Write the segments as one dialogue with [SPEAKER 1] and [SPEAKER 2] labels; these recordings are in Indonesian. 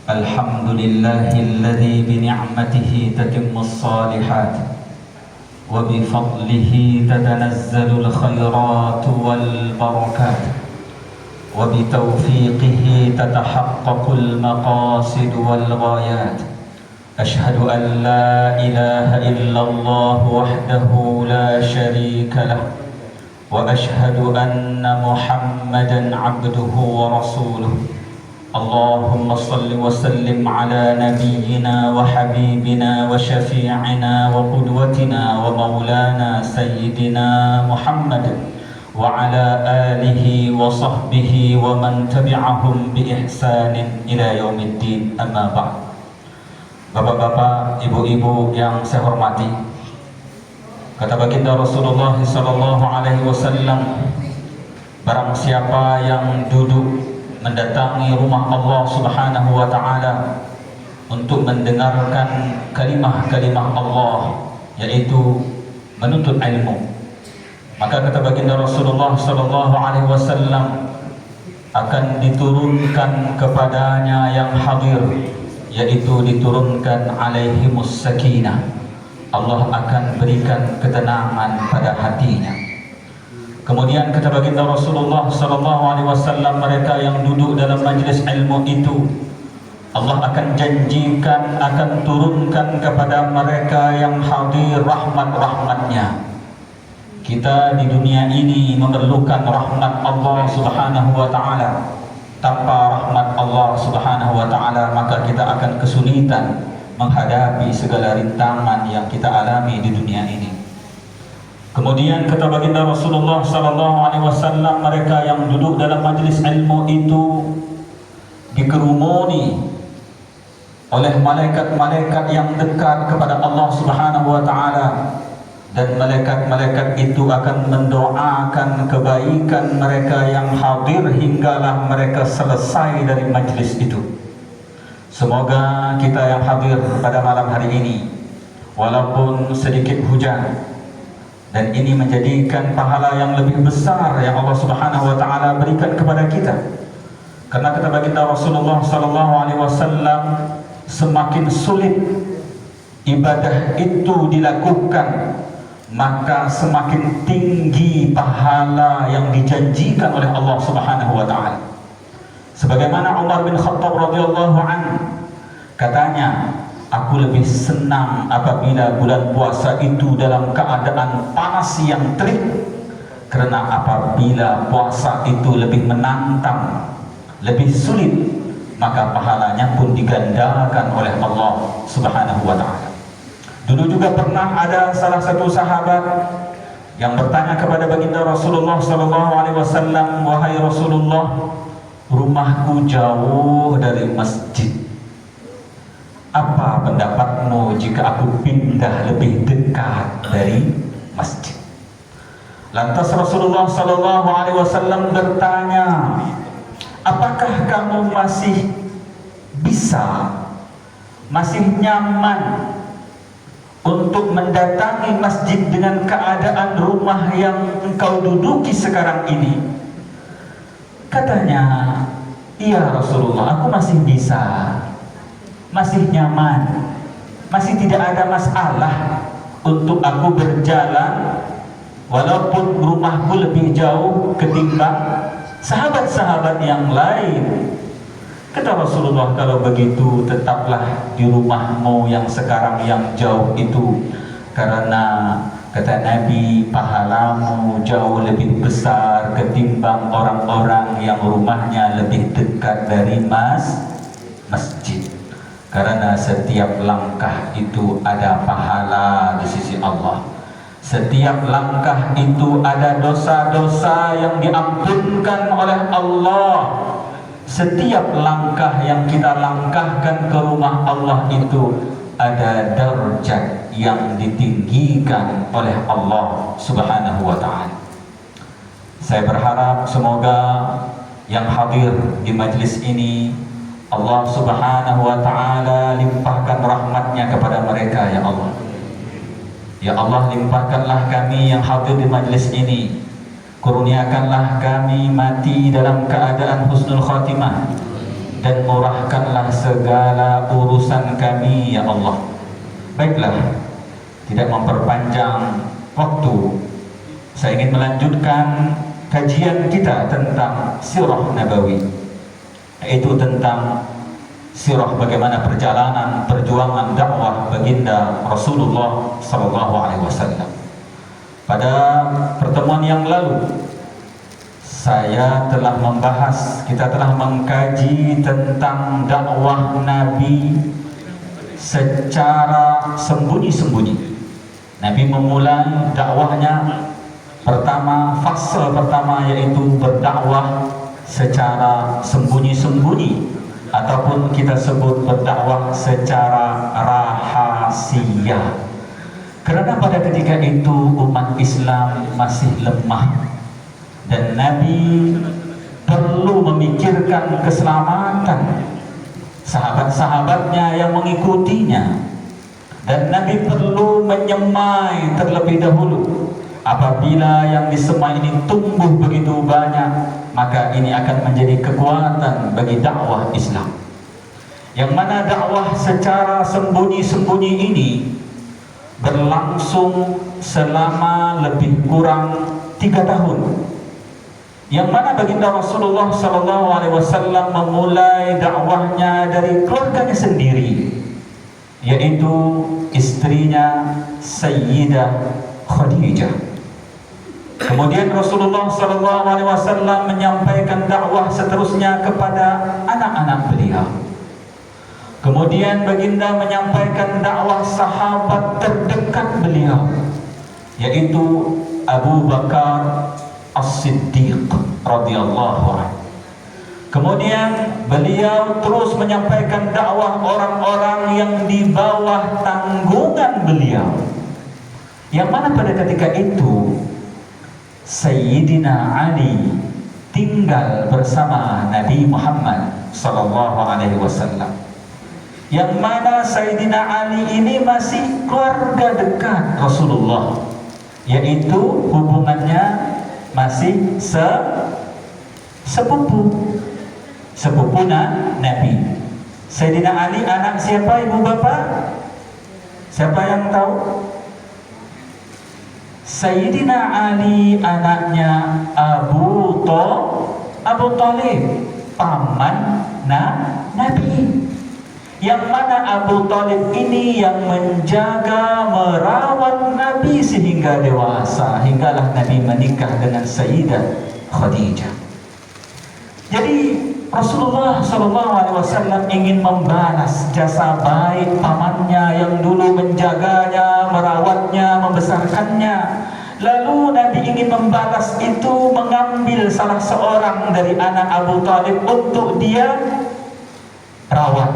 [SPEAKER 1] الحمد لله الذي بنعمته تتم الصالحات وبفضله تتنزل الخيرات والبركات وبتوفيقه تتحقق المقاصد والغايات. أشهد أن لا إله إلا الله وحده لا شريك له وأشهد أن محمدا عبده ورسوله. اللهم صل وسلم على نبينا وحبيبنا وشفيعنا وقدوتنا ومولانا سيدنا محمد وعلى آله وصحبه ومن تبعهم بإحسان إلى يوم الدين. أما بعد. Bapak-bapak, ibu-ibu yang saya hormati, kata baginda Rasulullah sallallahu alaihi wasallam, barang siapa yang duduk mendatangi rumah Allah Subhanahu wa taala untuk mendengarkan kalimah-kalimah Allah, yaitu menuntut ilmu, maka kata baginda Rasulullah sallallahu alaihi wasallam akan diturunkan kepadanya yang hadir, yaitu diturunkan alaihimus sakinah. Allah akan berikan ketenangan pada hatinya. Kemudian kata baginda Rasulullah sallallahu alaihi wasallam, mereka yang duduk dalam majlis ilmu itu, Allah akan janjikan akan turunkan kepada mereka yang hadir rahmat-rahmatnya. Kita di dunia ini memerlukan rahmat Allah Subhanahu wa taala. Tanpa rahmat Allah Subhanahu wa taala, maka kita akan kesulitan menghadapi segala rintangan yang kita alami di dunia ini. Kemudian kata baginda Rasulullah sallallahu alaihi wasallam, mereka yang duduk dalam majlis ilmu itu dikerumuni oleh malaikat-malaikat yang dekat kepada Allah Subhanahu wa taala, dan malaikat-malaikat itu akan mendoakan kebaikan mereka yang hadir hinggalah mereka selesai dari majlis itu. Semoga kita yang hadir pada malam hari ini, walaupun sedikit hujan, dan ini menjadikan pahala yang lebih besar yang Allah Subhanahu wa taala berikan kepada kita. Karena kata baginda Rasulullah sallallahu alaihi wasallam, semakin sulit ibadah itu dilakukan, maka semakin tinggi pahala yang dijanjikan oleh Allah Subhanahu wa taala. Sebagaimana Umar bin Khattab radhiyallahu anhu, katanya, aku lebih senang apabila bulan puasa itu dalam keadaan panas yang terik, karena apabila puasa itu lebih menantang, lebih sulit, maka pahalanya pun digandakan oleh Allah Subhanahu wa taala. Dulu juga pernah ada salah satu sahabat yang bertanya kepada baginda Rasulullah sallallahu alaihi wasallam, wahai Rasulullah, rumahku jauh dari masjid. Apa pendapatmu jika aku pindah lebih dekat dari masjid? Lantas Rasulullah sallallahu alaihi wasallam bertanya, apakah kamu masih bisa, masih nyaman untuk mendatangi masjid dengan keadaan rumah yang engkau duduki sekarang ini? Katanya, iya Rasulullah, aku masih bisa, masih nyaman, masih tidak ada masalah untuk aku berjalan walaupun rumahku lebih jauh ketimbang sahabat-sahabat yang lain. Kata Rasulullah, kalau begitu tetaplah di rumahmu yang sekarang yang jauh itu, karena kata Nabi, pahalamu jauh lebih besar ketimbang orang-orang yang rumahnya lebih dekat dari masjid. Karena setiap langkah itu ada pahala di sisi Allah. Setiap langkah itu ada dosa-dosa yang diampunkan oleh Allah. Setiap langkah yang kita langkahkan ke rumah Allah itu ada darjat yang ditinggikan oleh Allah Subhanahu wa ta'ala. Saya berharap semoga yang hadir di majlis ini Allah Subhanahu wa ta'ala limpahkan rahmatnya kepada mereka, ya Allah. Ya Allah, limpahkanlah kami yang hadir di majlis ini, kurniakanlah kami mati dalam keadaan husnul khatimah, dan murahkanlah segala urusan kami ya Allah. Baiklah, tidak memperpanjang waktu, saya ingin melanjutkan kajian kita tentang sirah nabawi, yaitu tentang sirah bagaimana perjalanan perjuangan dakwah baginda Rasulullah SAW. Pada pertemuan yang lalu saya telah membahas, kita telah mengkaji tentang dakwah Nabi secara sembunyi-sembunyi. Nabi memulai dakwahnya pertama, fase pertama, yaitu berdakwah secara sembunyi-sembunyi, ataupun kita sebut berdakwah secara rahasia. Karena pada ketika itu umat Islam masih lemah dan Nabi perlu memikirkan keselamatan sahabat-sahabatnya yang mengikutinya, dan Nabi perlu menyemai terlebih dahulu. Apabila yang disemai ini tumbuh begitu banyak, maka ini akan menjadi kekuatan bagi dakwah Islam. Yang mana dakwah secara sembunyi-sembunyi ini berlangsung selama lebih kurang 3 tahun. Yang mana baginda Rasulullah SAW memulai dakwahnya dari keluarganya sendiri, yaitu istrinya Sayyidah Khadijah. Kemudian Rasulullah SAW menyampaikan dakwah seterusnya kepada anak-anak beliau. Kemudian baginda menyampaikan dakwah sahabat terdekat beliau, yaitu Abu Bakar As-Siddiq radhiyallahu anhu. Kemudian beliau terus menyampaikan dakwah orang-orang yang di bawah tanggungan beliau, yang mana pada ketika itu Sayyidina Ali tinggal bersama Nabi Muhammad SAW, yang mana Sayyidina Ali ini masih keluarga dekat Rasulullah, yaitu hubungannya masih sepupu Nabi. Sayyidina Ali anak siapa, ibu bapak? Siapa yang tahu? Sayyidina Ali anaknya Abu Thalib, paman Nabi. Yang mana Abu Thalib ini yang menjaga, merawat Nabi sehingga dewasa, hinggalah Nabi menikah dengan Sayyidah Khadijah. Jadi Rasulullah SAW ingin membalas jasa baik pamannya yang dulu menjaganya, merawatnya, membesarkannya. Lalu Nabi ingin membalas itu, mengambil salah seorang dari anak Abu Thalib untuk dia rawat,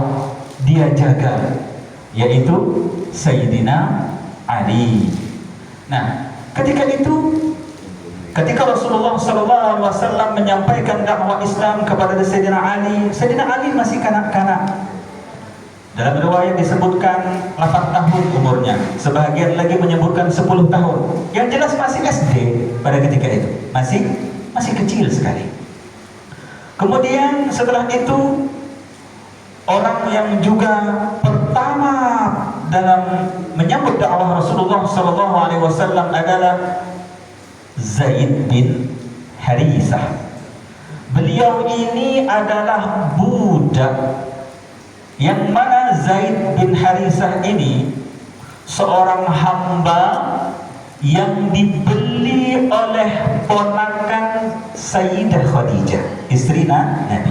[SPEAKER 1] dia jaga, yaitu Sayyidina Ali. Nah, ketika Rasulullah SAW menyampaikan dakwah Islam kepada Sayyidina Ali masih kanak-kanak. Dalam riwayat disebutkan 8 tahun umurnya, sebagian lagi menyebutkan 10 tahun. Yang jelas masih SD pada ketika itu, masih kecil sekali. Kemudian setelah itu, orang yang juga pertama dalam menyambut dakwah Rasulullah SAW adalah Zaid bin Harisah. Beliau ini adalah budak, yang mana Zaid bin Harisah ini seorang hamba yang dibeli oleh ponakan Sayyidah Khadijah, istri Nabi.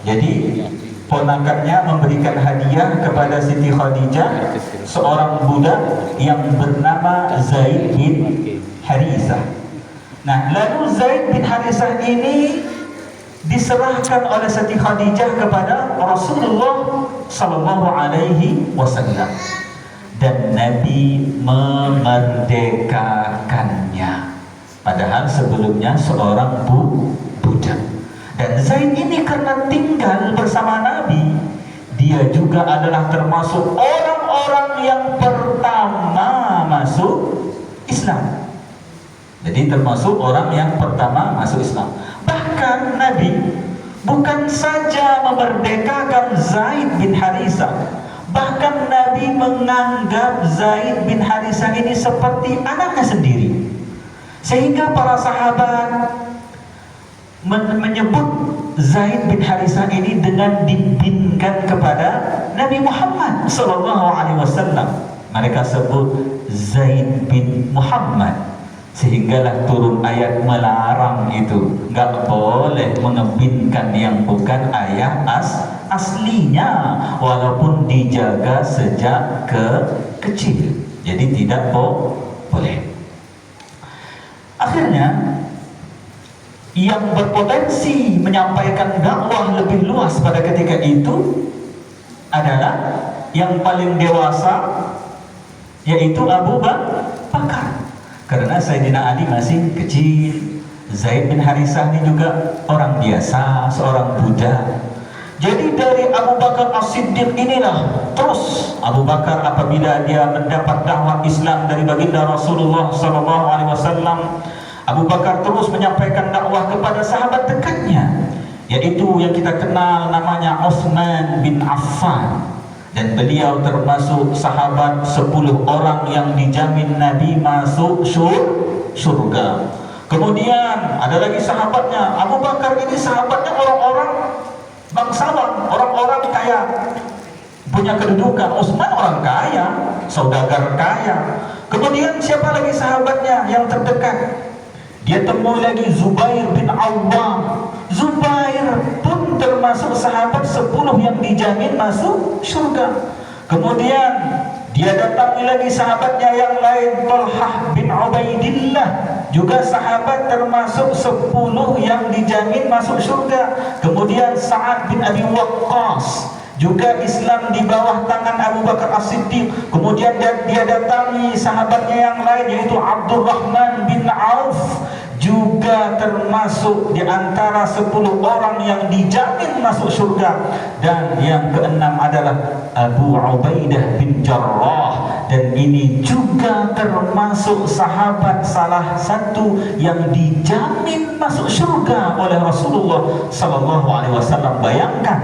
[SPEAKER 1] Jadi ponakannya memberikan hadiah kepada Siti Khadijah seorang budak yang bernama Zaid bin Harisah. Nah, lalu Zaid bin Harisah ini diserahkan oleh Siti Khadijah kepada Rasulullah SAW, dan Nabi memerdekakannya, padahal sebelumnya seorang budak. Dan Zaid ini karena tinggal bersama Nabi, dia juga adalah termasuk orang-orang yang pertama masuk Islam. Jadi termasuk orang yang pertama masuk Islam. Bahkan Nabi bukan saja memerdekakan Zaid bin Harisah, bahkan Nabi menganggap Zaid bin Harisah ini seperti anaknya sendiri. Sehingga para sahabat menyebut Zaid bin Harisah ini dengan dibinkan kepada Nabi Muhammad SAW. Mereka sebut Zaid bin Muhammad. Sehinggalah turun ayat melarang itu, nggak boleh mengebinkan yang bukan ayah aslinya, walaupun dijaga sejak kecil. Jadi tidak boleh. Akhirnya yang berpotensi menyampaikan dakwah lebih luas pada ketika itu adalah yang paling dewasa, yaitu Abu Bakar. Karena Sayyidina Ali masih kecil, Zaid bin Harisah ini juga orang biasa, seorang budak. Jadi dari Abu Bakar As-Siddiq inilah terus Abu Bakar apabila dia mendapat dakwah Islam dari baginda Rasulullah SAW, Abu Bakar terus menyampaikan dakwah kepada sahabat dekatnya, yaitu yang kita kenal namanya Utsman bin Affan. Dan beliau termasuk sahabat 10 orang yang dijamin Nabi masuk surga. Kemudian ada lagi sahabatnya, Abu Bakar ini sahabatnya orang-orang bangsawan, orang-orang kaya, punya kedudukan. Utsman orang kaya, saudagar kaya. Kemudian siapa lagi sahabatnya yang terdekat? Dia temui lagi Zubair bin Awwam. Zubair pun termasuk sahabat 10 yang dijamin masuk surga. Kemudian dia datangi lagi sahabatnya yang lain, Talhah bin Ubaidillah, juga sahabat termasuk 10 yang dijamin masuk surga. Kemudian Sa'ad bin Abi Waqqas, juga Islam di bawah tangan Abu Bakar As-Siddiq. Kemudian dia datangi sahabatnya yang lain, yaitu Abdurrahman bin Auf, juga termasuk di antara 10 orang yang dijamin masuk surga. Dan yang keenam adalah Abu Ubaidah bin Jarrah, dan ini juga termasuk sahabat salah satu yang dijamin masuk surga oleh Rasulullah SAW. Bayangkan,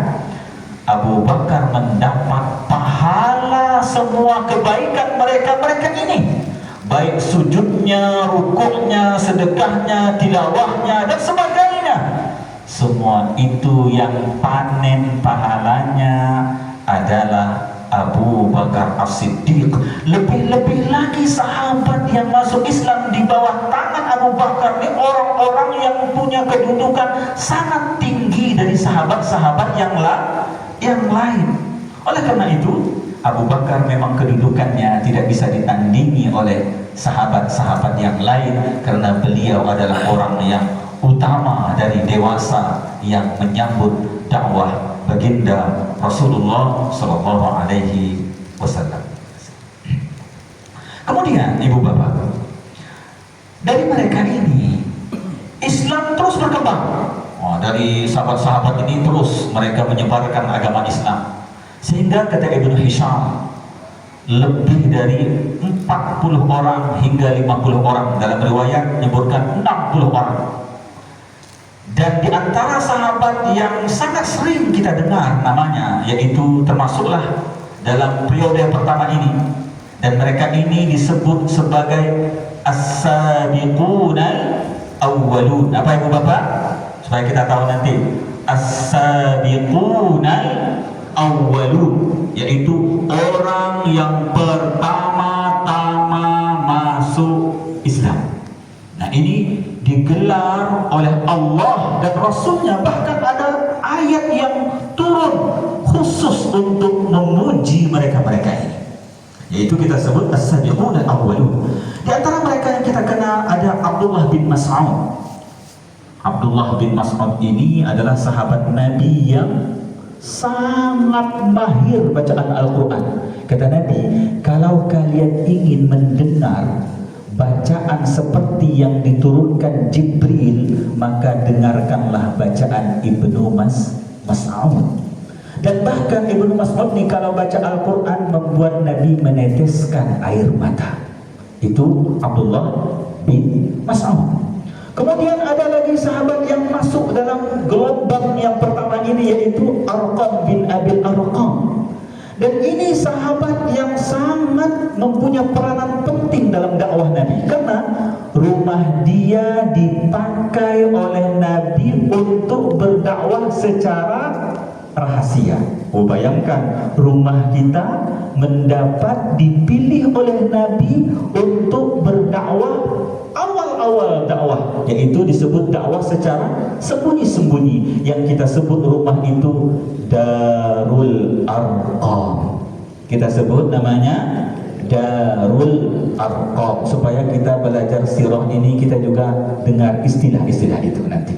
[SPEAKER 1] Abu Bakar mendapat pahala semua kebaikan mereka ini, baik sujudnya, rukuknya, sedekahnya, tilawahnya, dan sebagainya. Semua itu yang panen pahalanya adalah Abu Bakar As-Siddiq. Lebih-lebih lagi sahabat yang masuk Islam di bawah tangan Abu Bakar ini orang-orang yang punya kedudukan sangat tinggi dari sahabat-sahabat yang lain. Oleh karena itu, Abu Bakar memang kedudukannya tidak bisa ditandingi oleh sahabat-sahabat yang lain, karena beliau adalah orang yang utama dari dewasa yang menyambut dakwah baginda Rasulullah SAW. Kemudian ibu bapak, dari mereka ini Islam terus berkembang. Dari sahabat-sahabat ini terus mereka menyebarkan agama Islam, sehingga kata Ibnu Hisham lebih dari 40 orang hingga 50 orang, dalam riwayat menyebutkan 60 orang. Dan di antara sahabat yang sangat sering kita dengar namanya, yaitu termasuklah dalam periode pertama ini, dan mereka ini disebut sebagai as-sabiqunal awwalun. Apa ibu bapak? Supaya kita tahu nanti, as-sabiqunal awwalun, yaitu orang yang pertama-tama masuk Islam. Nah, ini digelar oleh Allah dan Rasulnya, bahkan ada ayat yang turun khusus untuk memuji mereka-mereka ini, yaitu kita sebut as-sabiqun al-awwalun. Di antara mereka yang kita kenal ada Abdullah bin Mas'ud. Abdullah bin Mas'ud ini adalah sahabat Nabi yang sangat mahir bacaan Al-Quran. Kata Nabi, kalau kalian ingin mendengar bacaan seperti yang diturunkan Jibril, maka dengarkanlah bacaan Ibnu Mas'ud. Dan bahkan Ibnu Mas'ud nih kalau baca Al-Quran membuat Nabi meneteskan air mata. Itu Abdullah bin Mas'ud. Kemudian ada lagi sahabat yang masuk dalam gelombang yang pertama ini, yaitu Arqam bin Abil Arqam. Dan ini sahabat yang sangat mempunyai peranan penting dalam dakwah Nabi, karena rumah dia dipakai oleh Nabi untuk berdakwah secara rahasia. Bayangkan, rumah kita mendapat dipilih oleh Nabi untuk berdakwah awal-awal dakwah, yaitu disebut dakwah secara sembunyi-sembunyi, yang kita sebut rumah itu Darul Arqam. Kita sebut namanya Darul Arqam, supaya kita belajar sirah ini kita juga dengar istilah-istilah itu nanti.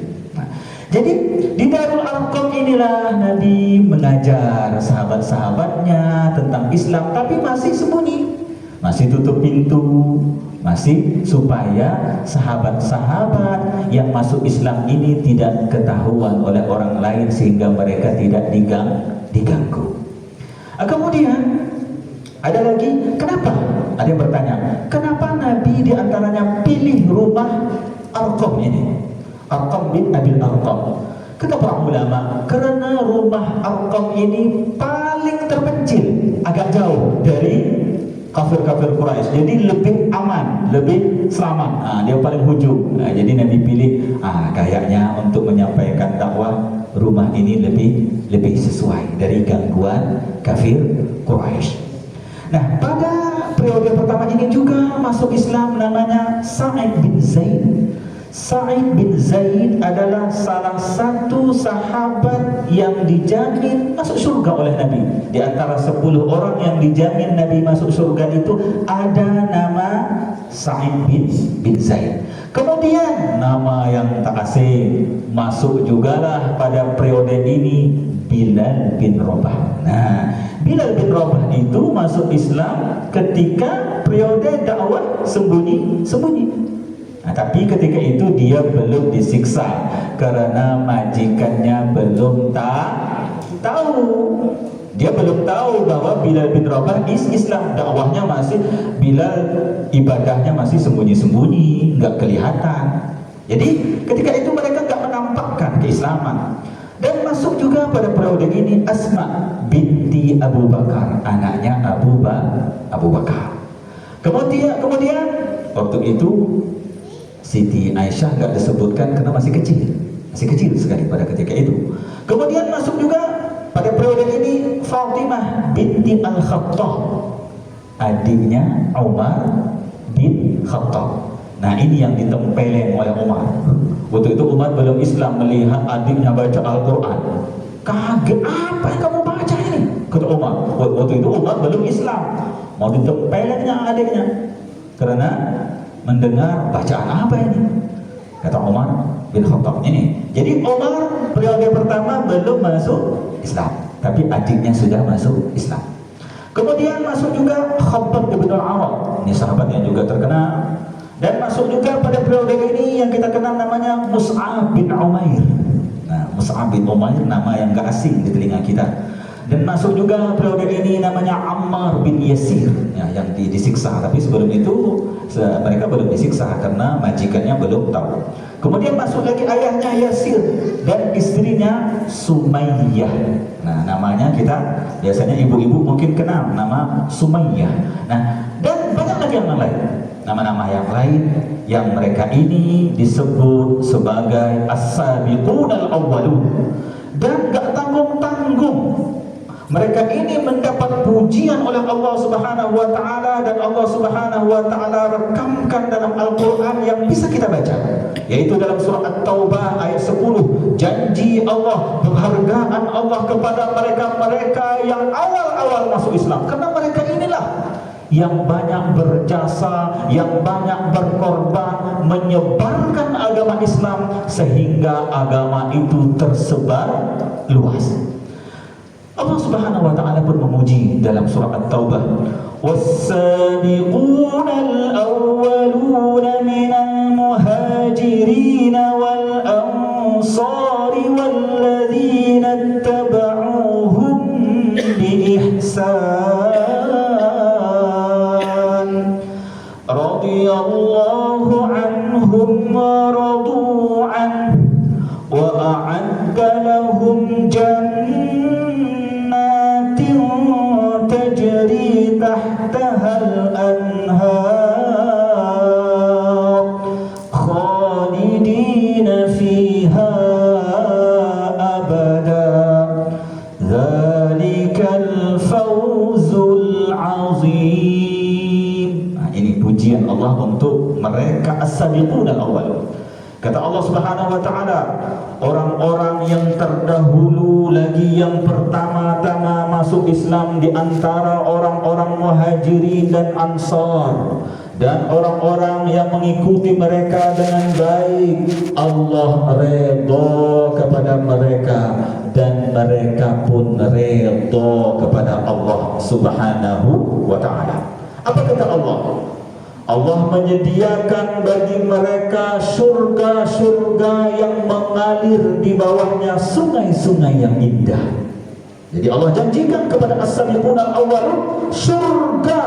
[SPEAKER 1] Jadi di Darul Arqam inilah Nabi mengajar sahabat-sahabatnya tentang Islam, tapi masih sembunyi, masih tutup pintu, masih supaya sahabat-sahabat yang masuk Islam ini tidak ketahuan oleh orang lain, sehingga mereka tidak diganggu. Kemudian ada lagi, kenapa? Ada yang bertanya, kenapa Nabi diantaranya pilih rumah Arqam ini, Arqam bin Abil Arqam? Kata para ulama, karena rumah Arqam ini paling terpencil, agak jauh dari kafir-kafir Quraisy, jadi lebih aman, lebih selamat. Dia paling hujung. Jadi Nabi pilih, kayaknya untuk menyampaikan dakwah rumah ini lebih sesuai dari gangguan kafir Quraisy. Nah, pada periode pertama ini juga masuk Islam namanya Sa'id bin Zaid. Sa'id bin Zaid adalah salah satu sahabat yang dijamin masuk surga oleh Nabi. Di antara 10 orang yang dijamin Nabi masuk surga itu ada nama Sa'id bin Zaid. Kemudian nama yang tak asing masuk jugalah pada periode ini Bilal bin Rabah. Nah, Bilal bin Rabah itu masuk Islam ketika periode dakwah sembunyi-sembunyi. Tapi ketika itu dia belum disiksa karena majikannya belum tahu. Dia belum tahu bahwa Bilal bin Rabah Islam, dakwahnya masih, Bilal ibadahnya masih sembunyi-sembunyi, nggak kelihatan. Jadi ketika itu mereka nggak menampakkan keislaman. Dan masuk juga pada periode ini Asma binti Abu Bakar, anaknya Abu Bakar. Kemudian waktu itu Siti Aisyah nggak disebutkan karena masih kecil sekali pada ketika itu. Kemudian masuk juga pada periode ini Fatimah binti Al-Khattab, adiknya Umar bin Khattab. Nah, ini yang ditempeleng oleh Umar. Waktu itu Umar belum Islam, melihat adiknya baca Al-Quran. Kaget, apa yang kamu baca ini? Kata Umar. Waktu itu Umar belum Islam, mau ditempelengnya adiknya karena mendengar bacaan apa ini? Kata Umar bin Khattab ini. Jadi Umar periode pertama belum masuk Islam, tapi adiknya sudah masuk Islam. Kemudian masuk juga Khabbab bin Al-Arat, ini sahabat yang juga terkenal. Dan masuk juga pada periode ini yang kita kenal namanya Mus'ab bin Umair. Nah, Mus'ab bin Umair nama yang gak asing di telinga kita. Dan masuk juga periode ini namanya Ammar bin Yasir, ya, yang disiksa. Tapi sebelum itu mereka belum disiksa karena majikannya belum tahu. Kemudian masuk lagi ayahnya Yasir dan istrinya Sumayyah. Nah, namanya kita biasanya ibu-ibu mungkin kenal nama Sumayyah. Nah, dan banyak lagi yang lain, nama-nama yang lain yang mereka ini disebut sebagai as-sabiqun al-awwalun. Dan gak tanggung-tanggung, mereka ini mendapat pujian oleh Allah Subhanahu wa taala, dan Allah Subhanahu wa taala rekamkan dalam Al-Qur'an yang bisa kita baca, yaitu dalam surah At-Taubah ayat 10. Janji Allah, penghargaan Allah kepada mereka-mereka yang awal-awal masuk Islam, karena mereka inilah yang banyak berjasa, yang banyak berkorban menyebarkan agama Islam sehingga agama itu tersebar luas. Allah Subhanahu wa taala pun memuji dalam surah At-Taubah, "Was-sabiquna al-awwaluna minal muhajirin wal ansari walladzina ittaba'uuhum bi ihsan radhiyallahu anhum wa radu tajri tahtahal anhar khalidina fiha abada dzalikal fawzul azim. Nah, ini pujian Allah untuk mereka as-sabiqun al-awwalun. Kata Allah Subhanahu wa taala, orang-orang yang terdahulu lagi yang pertama-tama masuk Islam di antara orang-orang Muhajirin dan Ansar dan orang-orang yang mengikuti mereka dengan baik, Allah redha kepada mereka dan mereka pun redha kepada Allah Subhanahu wa taala. Apa kata Allah? Allah menyediakan bagi mereka surga-surga yang mengalir di bawahnya sungai-sungai yang indah. Jadi Allah janjikan kepada as-sabiqun al-awwalun surga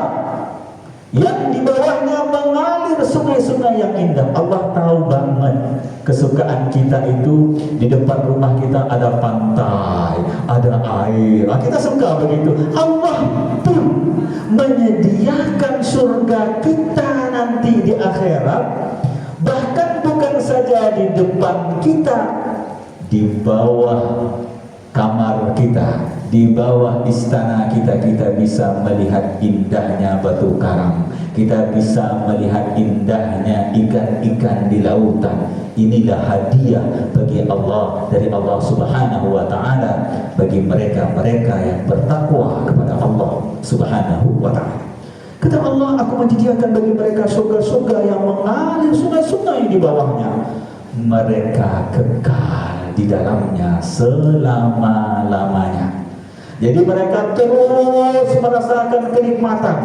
[SPEAKER 1] yang di bawahnya mengalir sungai-sungai yang indah. Allah tahu banget kesukaan kita itu di depan rumah kita ada pantai, ada air. Kita suka begitu. Allah pun menyediakan surga kita nanti di akhirat, bahkan bukan saja di depan kita, di bawah kamar kita, di bawah istana kita, kita bisa melihat indahnya batu karang, kita bisa melihat indahnya ikan-ikan di lautan. Inilah hadiah bagi Allah, dari Allah Subhanahu wa taala bagi mereka-mereka yang bertakwa kepada Allah Subhanahu wa taala. Kata Allah, aku menyediakan bagi mereka surga-surga yang mengalir sungai-sungai di bawahnya. Mereka kekal di dalamnya selama-lamanya. Jadi mereka terus merasakan kenikmatan.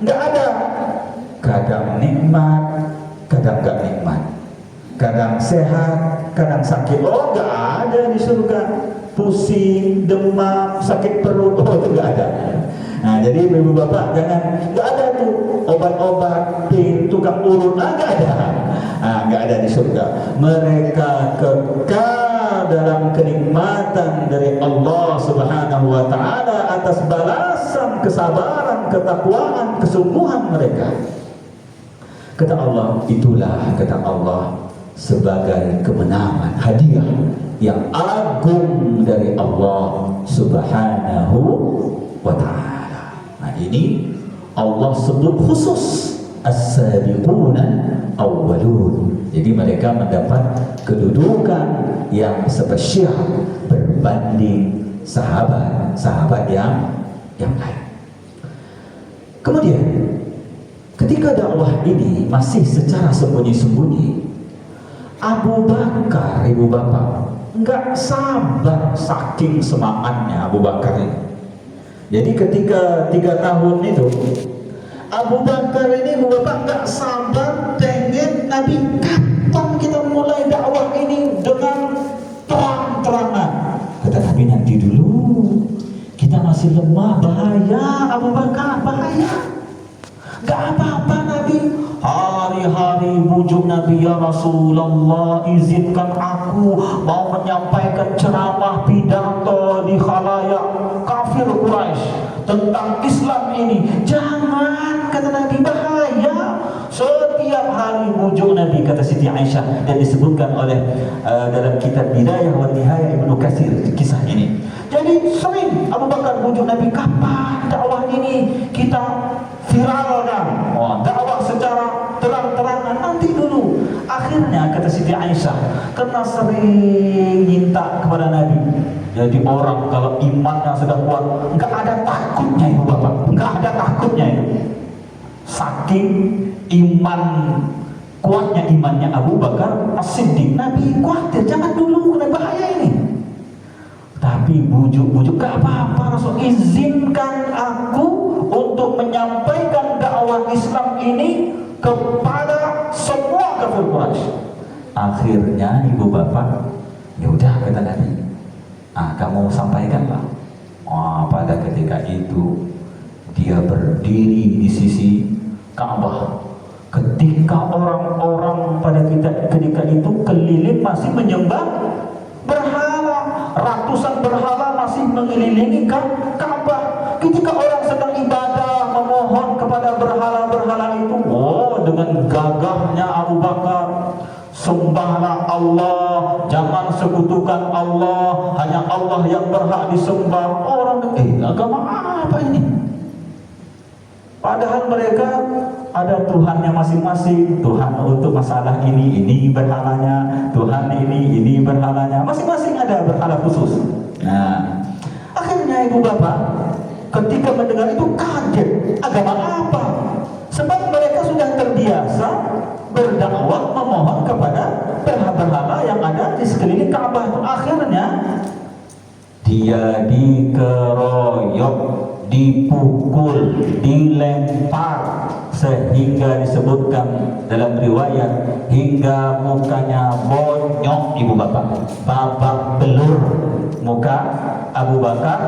[SPEAKER 1] Enggak ada kadang nikmat, kadang enggak nikmat. Kadang sehat, kadang sakit. Oh, enggak ada di surga. Pusing, demam, sakit perut, oh itu enggak ada. Nah, jadi ibu bapak jangan, enggak ada tuh obat-obat, tukang urut, enggak ada. Nah, enggak ada di surga. Mereka kekal dalam kenikmatan dari Allah Subhanahu wa taala atas balasan kesabaran, ketakwaan, kesungguhan mereka. Kata Allah, itulah kata Allah sebagai kemenangan, hadiah yang agung dari Allah Subhanahu wa taala. Nah, ini Allah sebut khusus as-sabiquna awwalun. Jadi mereka mendapat kedudukan yang spesial berbanding sahabat-sahabat yang lain. Kemudian ketika dakwah ini masih secara sembunyi-sembunyi, Abu Bakar, ibu bapak, enggak sabar saking semangatnya Abu Bakar ini. Jadi ketika 3 tahun itu, Abu Bakar ini ibu bapak enggak sabar pengen Nabi, kapan kita mulai dakwah ini dengan terang-terangan. Kata Nabi, nanti dulu, kita masih lemah, bahaya Abu Bakar, bahaya. Gak apa-apa Nabi, hari-hari bujuk Nabi, ya Rasulullah, izinkan aku mau menyampaikan ceramah pidato di khalayak kafir Quraisy tentang Islam ini. Jangan, kata Nabi, bahaya. Setiap hari bujuk Nabi, kata Siti Aisyah, dan disebutkan oleh dalam kitab Bidayah wa Nihayah Ibnu Katsir kisah ini. Jadi sering Abu Bakar bujuk Nabi, kapan dakwah ini kita viralkan, dakwah secara terang-terangan, nanti dulu. Akhirnya kata Siti Aisyah, karena sering minta kepada Nabi, jadi orang kalau imannya sudah kuat, enggak ada takutnya ibu bapak, enggak ada takutnya itu. Saking kuatnya imannya Abu Bakar As-Siddiq, Nabi khawatir, jangan dulu, kena bahaya ini. Tapi bujuk-bujuk, gak apa-apa Rasul, izinkan aku untuk menyampaikan dakwah Islam ini kepada semua kafir Quraisy. Akhirnya ibu bapak, ya udah kata Nabi, kamu sampaikanlah. Pada ketika itu dia berdiri di sisi Ka'bah. Ketika orang-orang pada ketika itu keliling masih menyembah berhala, ratusan berhala masih mengelilingi Ka'bah. Ketika orang sedang ibadah sembahlah Allah, jangan sekutukan Allah, hanya Allah yang berhak disembah. Orang agama apa ini? Padahal mereka ada Tuhannya masing-masing. Tuhan untuk masalah ini berhalanya. Tuhan ini berhalanya. Masing-masing ada berhala khusus. Nah, akhirnya ibu bapak ketika mendengar itu kaget. Agama apa? Sebab mereka sudah terbiasa berdakwah memohon kepada berhala-berhala yang ada di sekeliling Ka'bah. Akhirnya dia dikeroyok, dipukul, dilempar, sehingga disebutkan dalam riwayat hingga mukanya bonyok ibu bapak, babak belur muka Abu Bakar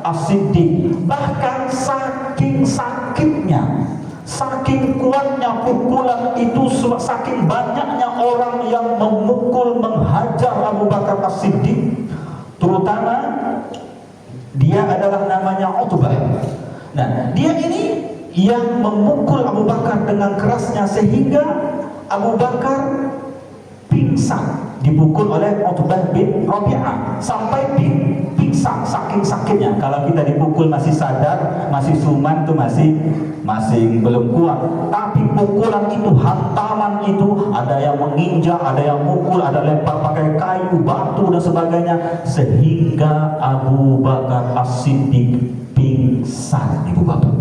[SPEAKER 1] As-Siddiq. Bahkan saking sakitnya, saking kuatnya pukulan itu, saking banyaknya orang yang memukul, menghajar Abu Bakar As-Siddiq, terutama dia adalah namanya Utbah. Nah, dia ini yang memukul Abu Bakar dengan kerasnya sehingga Abu Bakar pingsan, dipukul oleh Utbah bin Rabi'ah sampai pingsan saking sakitnya. Kalau kita dipukul masih sadar, masih suman tuh masih belum kuat. Tapi pukulan itu, hantaman itu, ada yang menginjak, ada yang mukul, ada lempar pakai kayu, batu dan sebagainya, sehingga Abu Bakar As-Siddiq pingsan ibu bapak.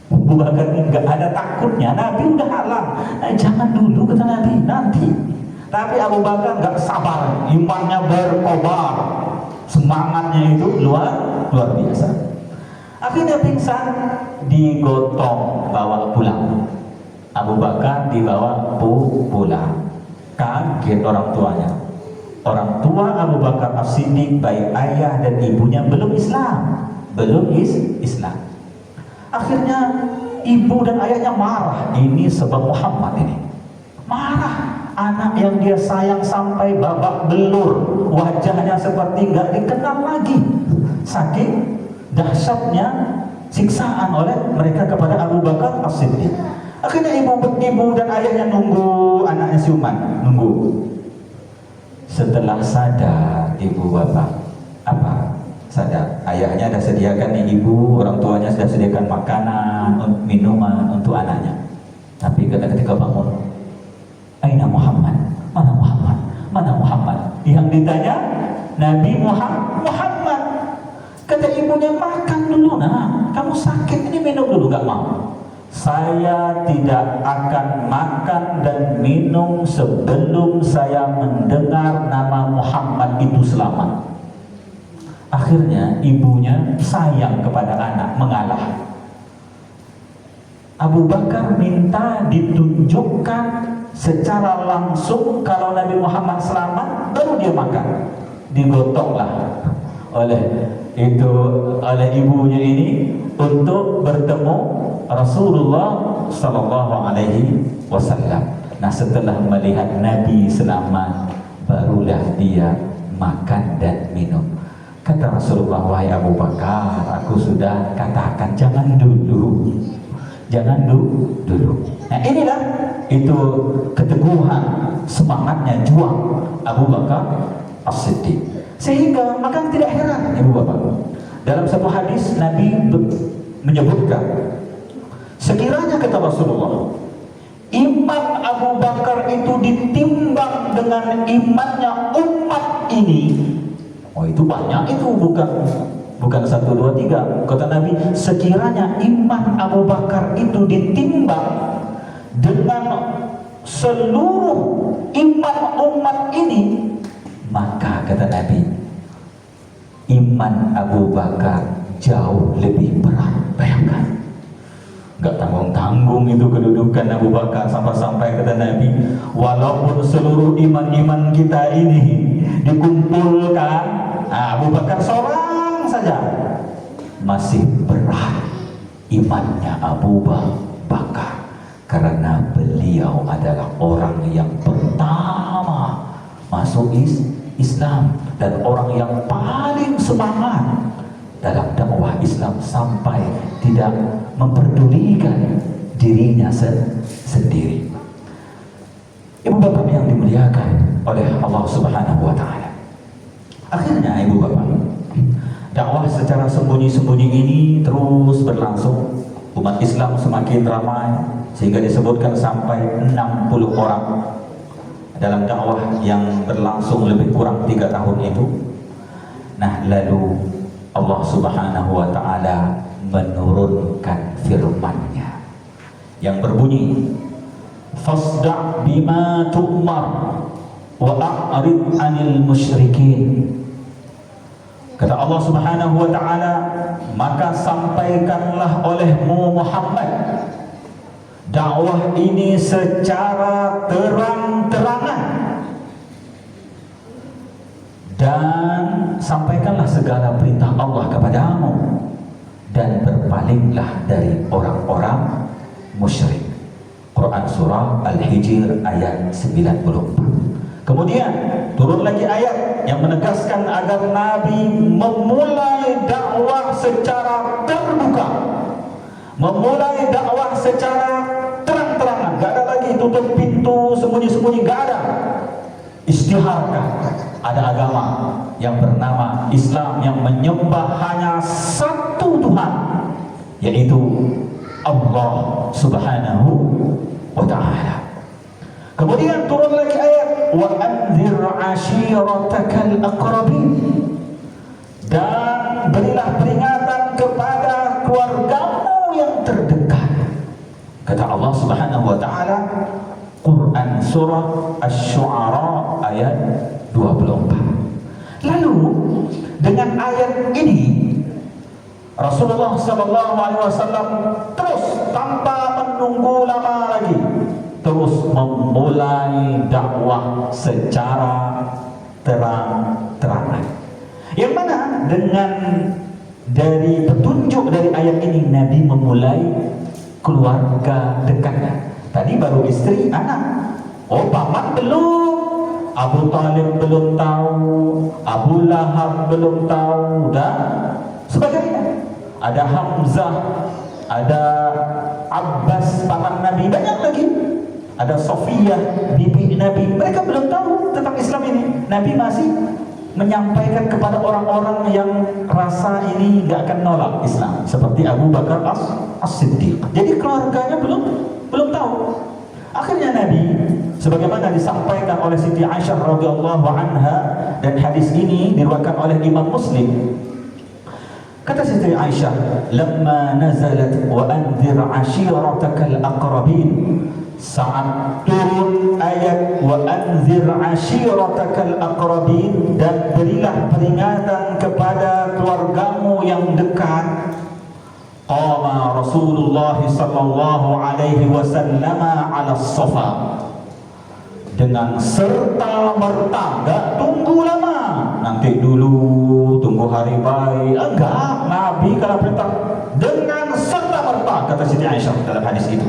[SPEAKER 1] Abu Bakar enggak ada takutnya, Nabi udah halang. Jangan dulu kata Nabi, nanti. Tapi Abu Bakar enggak sabar, imannya berkobar, semangatnya itu luar biasa. Akhirnya pingsan, digotong bawa pulang. Abu Bakar dibawa pulang. Kaget orang tuanya. Orang tua Abu Bakar As-Siddiq, baik ayah dan ibunya belum Islam. Akhirnya ibu dan ayahnya marah. Ini sebab Muhammad ini. Marah. Anak yang dia sayang sampai babak belur, wajahnya seperti nggak dikenal lagi. Saking dahsyatnya siksaan oleh mereka kepada Abu Bakar As-Siddiq. Akhirnya ibu dan ayahnya nunggu anaknya siuman, nunggu. Setelah sadar ibu bapak, sadar, ayahnya sudah sediakan nih ibu, orang tuanya sudah sediakan makanan, minuman untuk anaknya. Tapi ketika bangun, aina Muhammad? Mana Muhammad? Mana Muhammad? Yang ditanya Nabi Muhammad. Kata ibunya, makan dulu nah, kamu sakit ini, minum dulu. Gak mau. Saya tidak akan makan dan minum sebelum saya mendengar nama Muhammad itu selamat. Akhirnya ibunya sayang kepada anak, mengalah. Abu Bakar minta ditunjukkan secara langsung kalau Nabi Muhammad selamat, baru dia makan. Digotonglah oleh ibunya ini untuk bertemu Rasulullah Sallallahu Alaihi Wasallam. Nah, setelah melihat Nabi selamat, barulah dia makan dan minum. Kata Rasulullah, wahai Abu Bakar, aku sudah katakan jangan dulu. Nah, inilah itu keteguhan, semangatnya, juang Abu Bakar As-Siddiq. Sehingga maka tidak heran ibu bapak, dalam satu hadis Nabi menyebutkan, sekiranya kata Rasulullah, iman Abu Bakar itu ditimbang dengan imannya umat ini, itu banyak, itu bukan 1, 2, 3. Kata Nabi, sekiranya iman Abu Bakar itu ditimbang dengan seluruh iman umat ini, maka kata Nabi, iman Abu Bakar jauh lebih berat. Bayangkan, gak tanggung-tanggung itu kedudukan Abu Bakar, sampai-sampai kata Nabi, walaupun seluruh iman-iman kita ini dikumpulkan, Abu Bakar seorang saja, masih berat imannya Abu Bakar, karena beliau adalah orang yang pertama masuk Islam dan orang yang paling semangat dalam dakwah Islam sampai tidak memperdulikan dirinya sendiri. Ibu bapak yang dimuliakan oleh Allah Subhanahu wa taala. Akhirnya ibu bapak, dakwah secara sembunyi-sembunyi ini terus berlangsung. Umat Islam semakin ramai sehingga disebutkan sampai 60 orang dalam dakwah yang berlangsung lebih kurang 3 tahun itu. Nah, lalu Allah Subhanahu wa taala menurunkan firman-Nya yang berbunyi, fasda' bima tu'mar wa a'rid 'anil musyrikin. Kata Allah Subhanahu wa taala, maka sampaikanlah olehmu Muhammad dakwah ini secara terang-terangan, dan sampaikanlah segala perintah Allah kepadamu, dan berpalinglah dari orang-orang musyrik. Quran surah Al-Hijr ayat 94. Kemudian turun lagi ayat yang menegaskan agar Nabi memulai dakwah secara terbuka, memulai dakwah secara terang-terangan. Gak ada lagi tutup pintu, sembunyi-sembunyi, gak ada. Istiharkan ada agama yang bernama Islam yang menyembah hanya satu Tuhan, yaitu Allah Subhanahu wa ta'ala. Kemudian turun lagi ayat wa anzir ashiratakal aqrabin, dan berilah peringatan kepada keluargamu yang terdekat. Kata Allah Subhanahu wa taala, Quran surah Asy-Syu'ara ayat 24. Lalu dengan ayat ini Rasulullah SAW terus tanpa menunggu lama lagi terus memulai dakwah secara terang-terangan, yang mana dengan dari petunjuk dari ayat ini Nabi memulai keluarga dekatnya. Tadi baru istri, anak. Oh, paman belum, Abu Talib belum tahu, Abu Lahab belum tahu, dan sebagainya. Ada Hamzah, ada Abbas paman Nabi, banyak lagi. Ada Sofiyah bibi Nabi, mereka belum tahu tentang Islam ini. Nabi masih menyampaikan kepada orang-orang yang rasa ini gak akan nolak Islam, seperti Abu Bakar As-Siddiq. Jadi keluarganya belum tahu. Akhirnya Nabi, sebagaimana disampaikan oleh Siti Aisyah radhiyallahu anha, dan hadis ini diriwayatkan oleh Imam Muslim. Kata Siti Aisyah, "Lamma nazalat wa anzir ashiratakal aqrabin." Saat turun ayat wa anzir ashiratakal aqrabin, dan berilah peringatan kepada keluargamu yang dekat, qama Rasulullah sallallahu alaihi wasallam ala Safa, dengan serta merta, gak tunggu lama, nanti dulu tunggu hari baik, enggak. Nabi kalau perintah dengan serta merta, kata Siti Aisyah dalam hadis itu,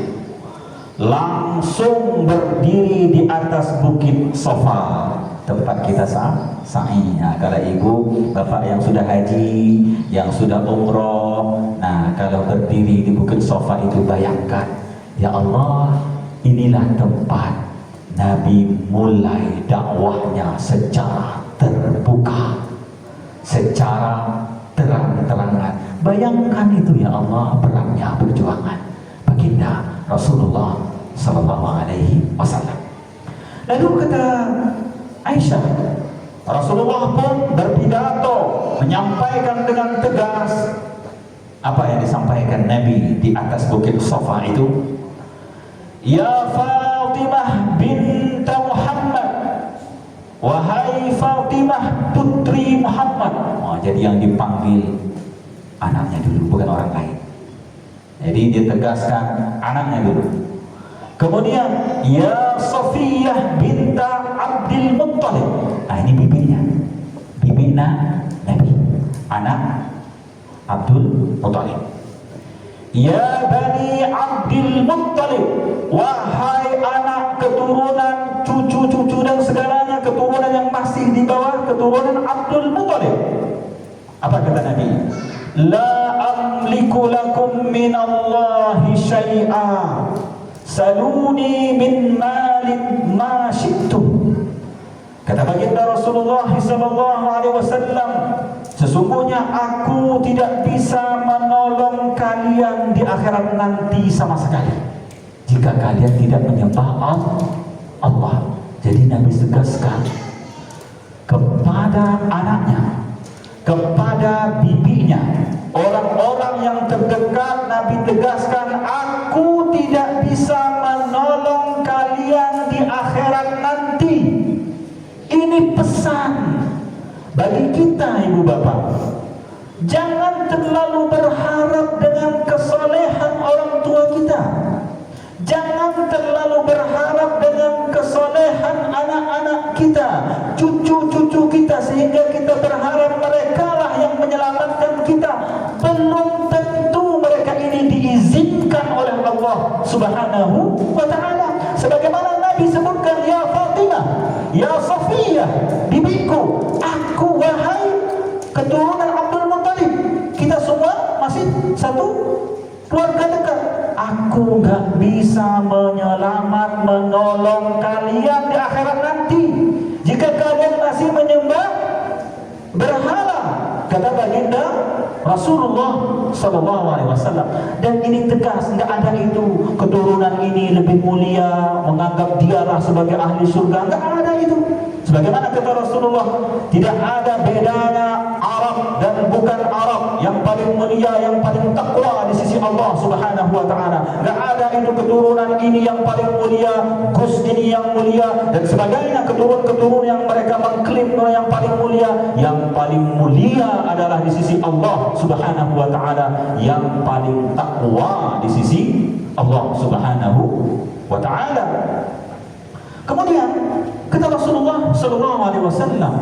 [SPEAKER 1] langsung berdiri di atas bukit Safa, tempat kita sa'i. Nah, kalau ibu bapak yang sudah haji, yang sudah umroh, nah kalau berdiri di bukit Safa itu, bayangkan, ya Allah, inilah tempat Nabi mulai dakwahnya secara terbuka, secara terang-terangan. Bayangkan itu, ya Allah, perangnya perjuangan baginda Rasulullah sallallahu alaihi wasallam. Lalu kata Aisyah, Rasulullah pun berpidato, menyampaikan dengan tegas. Apa yang disampaikan Nabi di atas bukit Safa itu? Ya Fatimah binta Muhammad, wahai Fatimah putri Muhammad. Oh, jadi yang dipanggil anaknya dulu, bukan orang lain. Jadi dia tegaskan anaknya dulu. Kemudian ya Sofiyah binta Abdul Muttalib. Nah, ini bibinya, bibina Nabi, anak Abdul Muttalib. Ya Bani Abdul Muttalib, wahai anak keturunan, cucu-cucu dan segalanya keturunan yang masih di bawah keturunan Abdul Muttalib. Apa kata Nabi? La amliku lakum minallahi syai'a. saluni min malin ma syi'tum. Kata baginda Rasulullah sallallahu alaihi wasallam, sesungguhnya aku tidak bisa menolong kalian di akhirat nanti sama sekali jika kalian tidak menyembah Allah. Jadi Nabi tegaskan kepada anaknya, kepada bibinya, orang-orang yang terdekat, Nabi tegaskan, aku tidak bisa menolong kalian di akhirat nanti. Ini pesan bagi kita, ibu bapak. Jangan terlalu berharap dengan kesolehan orang tua kita. Jangan terlalu berharap dengan kesolehan anak-anak kita, cucu-cucu kita, sehingga kita berharap mereka lah yang menyelamatkan kita. Belum tentu mereka ini diizinkan oleh Allah Subhanahu wa ta'ala. Sebagaimana Nabi sebutkan, ya Fatimah, ya Safiyah, bibiku, aku wahai keturunan Abdul Muttalib, kita semua masih satu keluarga dekat. Aku gak bisa menolong kalian di akhirat nanti jika kalian masih menyembah berhala, kata baginda Rasulullah sallallahu alaihi wasallam. Dan ini tegas, enggak ada itu keturunan ini lebih mulia, menganggap dialah sebagai ahli surga, enggak ada itu. Sebagaimana kata Rasulullah, tidak ada bedanya Arab dan bukan Arab, yang paling mulia, yang paling takwa di sisi Allah Subhanahu wa ta'ala. Enggak ada itu keturunan ini yang paling mulia, Gus ini yang mulia dan sebagainya, keturunan yang mereka mengklaim yang paling mulia. Yang paling mulia adalah di sisi Allah Subhanahu wa ta'ala, yang paling takwa di sisi Allah Subhanahu wa ta'ala. Kemudian kata Rasulullah sallallahu alaihi wasallam,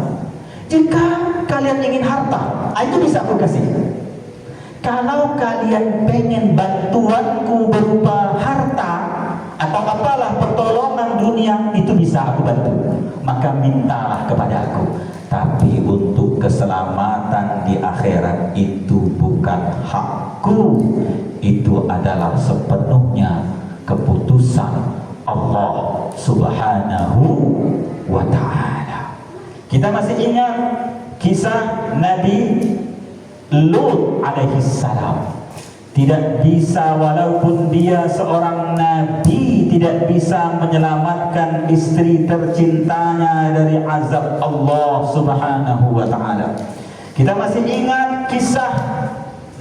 [SPEAKER 1] jika kalian ingin harta, itu bisa aku kasih. Kalau kalian pengen bantuanku berupa harta atau apalah pertolongan dunia, itu bisa aku bantu, maka mintalah kepada aku. Tapi untuk keselamatan di akhirat itu bukan hakku, itu adalah sepenuhnya keputusan Allah Subhanahu wa ta'ala. Kita masih ingat kisah Nabi Lut alaihi salam. Tidak bisa, walaupun dia seorang nabi, tidak bisa menyelamatkan istri tercintanya dari azab Allah Subhanahu wa ta'ala. Kita masih ingat kisah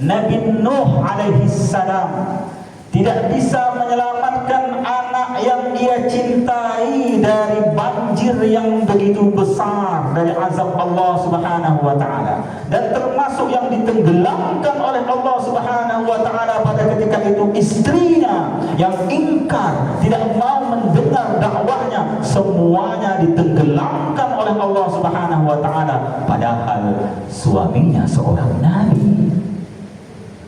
[SPEAKER 1] Nabi Nuh alaihi salam. Tidak bisa menyelamatkan anak yang dia cintai dari banjir yang begitu besar dari azab Allah Subhanahu wa ta'ala. Dan termasuk yang ditenggelamkan oleh Allah Subhanahu wa ta'ala pada ketika itu istrinya yang ingkar, tidak mau mendengar dakwahnya. Semuanya ditenggelamkan oleh Allah Subhanahu wa ta'ala, padahal suaminya seorang nabi.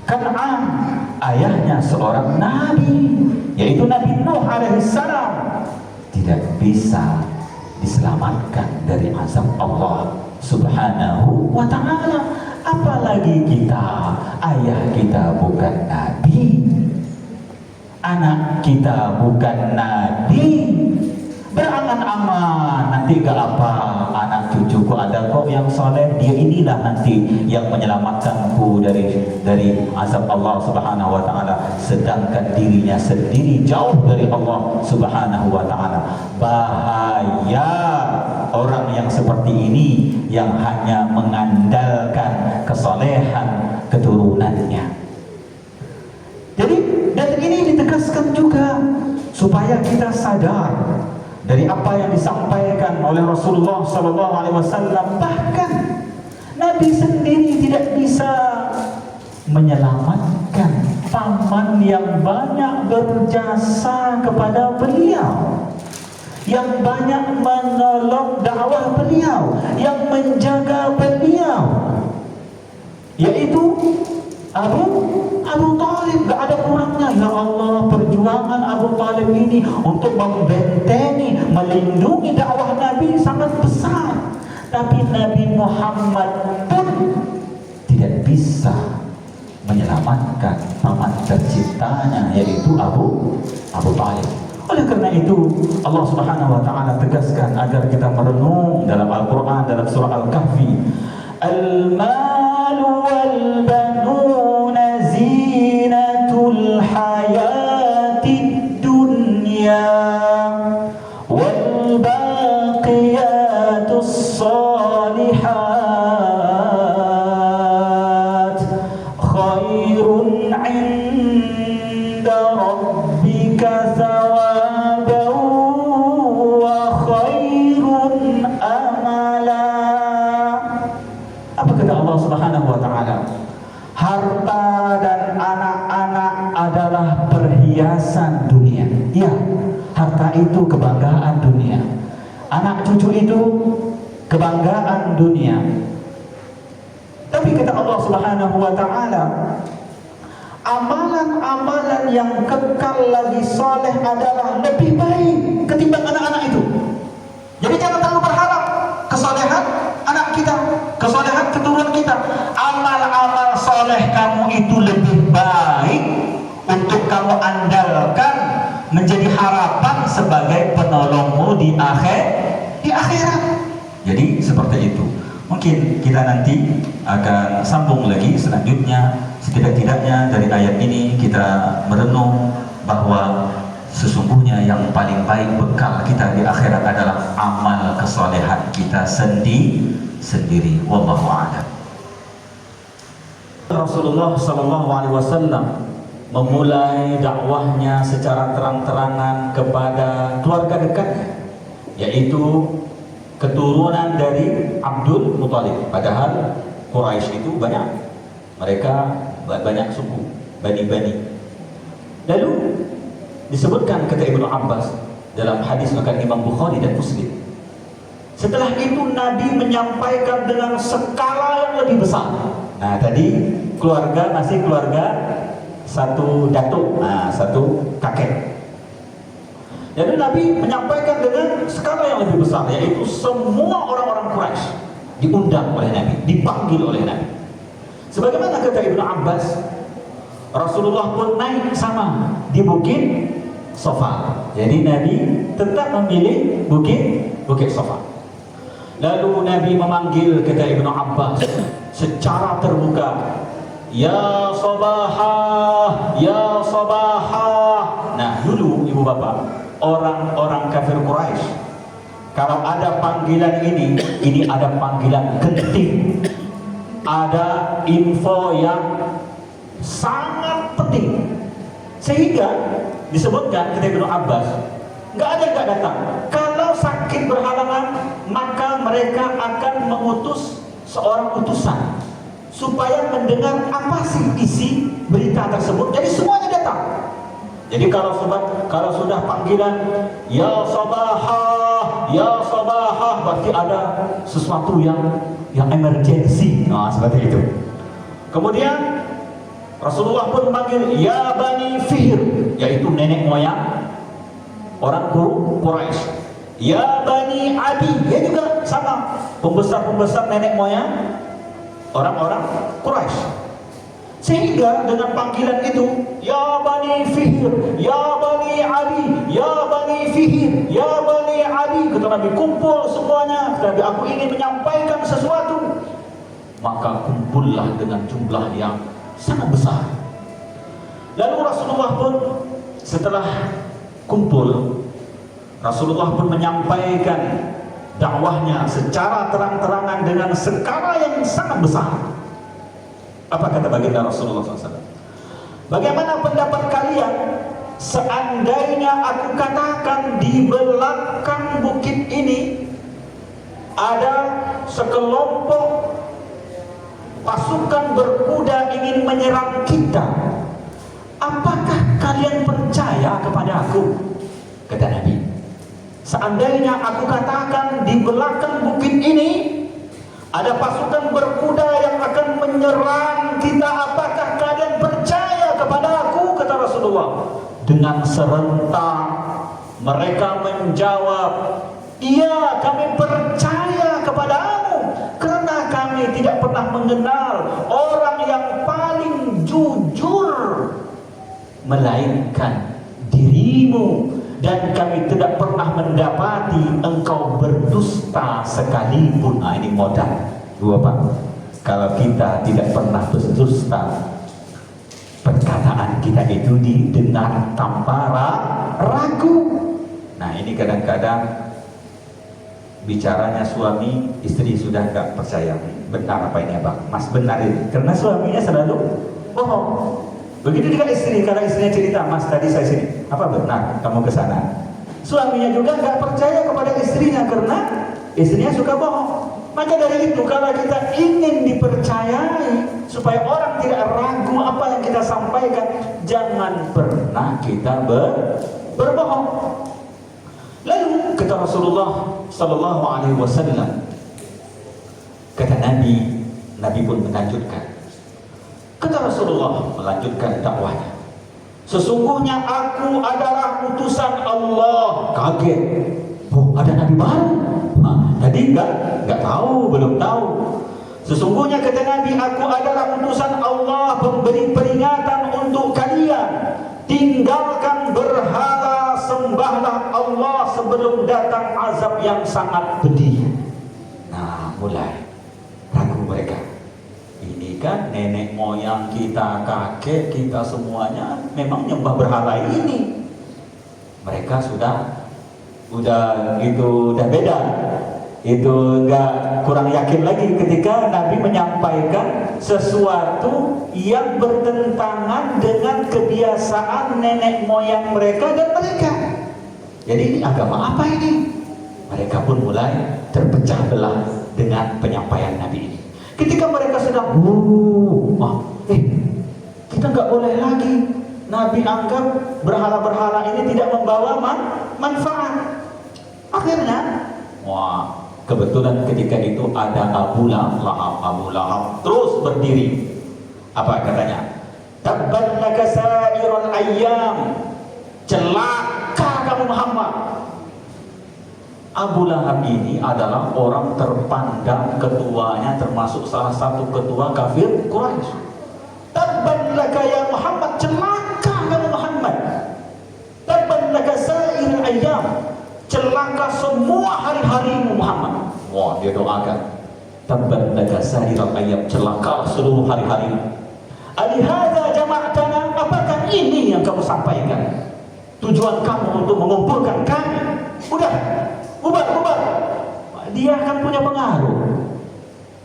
[SPEAKER 1] Kan'an, ayahnya seorang nabi, yaitu Nabi Nuh alaihi salam, tidak bisa diselamatkan dari azab Allah Subhanahu wa ta'ala. Apalagi kita, ayah kita bukan nabi, anak kita bukan nabi, berangan-angan nanti gak apa, anak cucuku ada kok yang soleh, dia inilah nanti yang menyelamatkanku dari azab Allah Subhanahu wa ta'ala, sedangkan dirinya sendiri jauh dari Allah Subhanahu wa ta'ala. Bahaya orang yang seperti ini, yang hanya mengandalkan kesolehan keturunannya. Jadi dari ini ditegaskan juga supaya kita sadar dari apa yang disampaikan oleh Rasulullah sallallahu alaihi wasallam. Bahkan Nabi sendiri tidak bisa menyelamatkan paman yang banyak berjasa kepada beliau, yang banyak menolong dakwah beliau, yang menjaga beliau, yaitu Abu Talib. Gak ada kurangnya. Ya Allah, perjuangan Abu Talib ini untuk membentengi, melindungi dakwah Nabi sangat besar. Tapi Nabi Muhammad pun tidak bisa menyelamatkan paman tercintanya, yaitu Abu Talib. Oleh karena itu Allah Subhanahu wa taala tegaskan agar kita merenung dalam Al-Qur'an, dalam surah Al-Kahfi, al-malu wal banuna zinatul hayatid dunya wal baqiyatus salihat khairun 'inda rabbika thawaban wa khairun amala. Apa kata Allah Subhanahu wa taala? Harta dan anak-anak adalah perhiasan dunia. Ya, harta itu kebanggaan dunia. Anak cucu itu kebanggaan dunia. Tapi kata Allah Subhanahu wa taala, amalan-amalan yang kekal lagi soleh adalah lebih baik ketimbang anak-anak itu. Jadi jangan terlalu berharap kesolehan anak kita, kesolehan keturunan kita. Amal-amal soleh kamu itu lebih baik untuk kamu andalkan menjadi harapan sebagai penolongmu di akhirat. Jadi seperti itu. Mungkin kita nanti akan sambung lagi selanjutnya. Setidak-tidaknya dari ayat ini kita merenung bahwa sesungguhnya yang paling baik bekal kita di akhirat adalah amal kesolehan kita sendiri. Wallahu a'lam. Rasulullah sallallahu alaihi wasallam memulai dakwahnya secara terang-terangan kepada keluarga dekatnya, yaitu keturunan dari Abdul Muthalib. Padahal Quraisy itu banyak, mereka banyak suku, bani-bani. Lalu disebutkan kata Ibnu Abbas dalam hadis riwayat Imam Bukhari dan Muslim, setelah itu Nabi menyampaikan dengan skala yang lebih besar. Nah, tadi keluarga masih keluarga satu datuk, satu kakek. Jadi Nabi menyampaikan dengan skala yang lebih besar, yaitu semua orang-orang Quraisy diundang oleh Nabi, dipanggil oleh Nabi. Sebagaimana kata Ibnu Abbas, Rasulullah pun naik sama di Bukit Safa. Jadi Nabi tetap memilih Bukit Safa. Lalu Nabi memanggil, kata Ibnu Abbas, secara terbuka, ya Sabahah, ya Sabahah. Nah, dulu ibu bapak, orang-orang kafir Quraisy, kalau ada panggilan ini ada panggilan genting, ada info yang sangat penting, sehingga disebutkan kata Ibnu Abbas, nggak ada yang nggak datang. Kalau sakit berhalangan, maka mereka akan mengutus seorang utusan supaya mendengar apa sih isi berita tersebut. Jadi semuanya datang. Jadi kalau sudah panggilan ya Sabahah, ya Sabahah, berarti ada sesuatu yang emergency. Nah, seperti itu. Kemudian Rasulullah pun memanggil ya Bani Fihr, yaitu nenek moyang orang Quraisy. Ya Bani Adi, dia juga sama, pembesar-pembesar nenek moyang orang-orang Quraisy. Sehingga dengan panggilan itu, ya Bani Fihr, ya Bani Adi, ya Bani Fihr, ya Bani Adi, kata Nabi, kumpul semuanya. Kata Nabi, aku ingin menyampaikan sesuatu. Maka kumpullah dengan jumlah yang sangat besar. Lalu Rasulullah pun setelah kumpul, Rasulullah pun menyampaikan dakwahnya secara terang-terangan dengan skala yang sangat besar. Apa kata baginda Rasulullah SAW? Bagaimana pendapat kalian seandainya aku katakan di belakang bukit ini ada sekelompok pasukan berkuda ingin menyerang kita, apakah kalian percaya kepada aku? Kata Nabi, seandainya aku katakan di belakang bukit ini ada pasukan berkuda yang akan menyerang kita, apakah kalian percaya kepada aku? Kata Rasulullah. Dengan serentak mereka menjawab, iya, kami percaya kepadamu, karena kami tidak pernah mengenal orang yang paling jujur, melainkan dirimu, dan kami tidak pernah mendapati engkau berdusta sekalipun. Nah, ini modal dua, Pak. Kalau kita tidak pernah berdusta, perkataan kita itu didengar tanpa ragu. Nah, ini kadang-kadang bicaranya suami, istri sudah nggak percaya. Benar apa ini, Abang? Mas, benar ini. Karena suaminya selalu bohong. Begitu juga istri, kalau istrinya cerita, Mas tadi saya sini, apa benar kamu ke sana? Suaminya juga nggak percaya kepada istrinya karena istrinya suka bohong. Maka dari itu, kalau kita ingin dipercayai supaya orang tidak ragu apa yang kita sampaikan, jangan pernah kita berbohong. Lalu kata Rasulullah Sallallahu Alaihi Wasallam, kata Nabi pun melanjutkan. Kata Rasulullah melanjutkan dakwahnya, sesungguhnya aku adalah utusan Allah. Kaget, oh ada Nabi baru. Tadi nggak tahu, belum tahu. Sesungguhnya kata Nabi, aku adalah utusan Allah, memberi peringatan untuk kalian. Tinggalkan berhala, sembahlah Allah sebelum datang azab yang sangat pedih. Nah, mulai ragu mereka. Ini kan nenek moyang kita, kakek kita semuanya memang nyembah berhala ini. Mereka sudah beda. Itu enggak, kurang yakin lagi ketika Nabi menyampaikan sesuatu yang bertentangan dengan kebiasaan nenek moyang mereka dan mereka. Jadi ini agama apa ini? Mereka pun mulai terpecah belah dengan penyampaian Nabi ini. Ketika mereka sedang kita nggak boleh lagi. Nabi anggap berhala-berhala ini tidak membawa manfaat. Akhirnya, kebetulan ketika itu ada Abu Lahab terus berdiri. Apa katanya? Tabban laka sa'irul ayyam. Celaka kamu Muhammad. Abu Lahab ini adalah orang terpandang ketuanya, termasuk salah satu ketua kafir Quraisy. Tabban laka ya Muhammad, celaka kamu Muhammad. Tabban laka sa'irul ayyam. Celaka semua hari-harimu Muhammad. Wah, dia doakan. Tabban laka sa'irul ayyam, celaka seluruh hari-harimu. Alihadza jama'tana, apakah ini yang kamu sampaikan? Tujuan kamu untuk mengumpulkan kami? Udah, bubar. Dia akan punya pengaruh.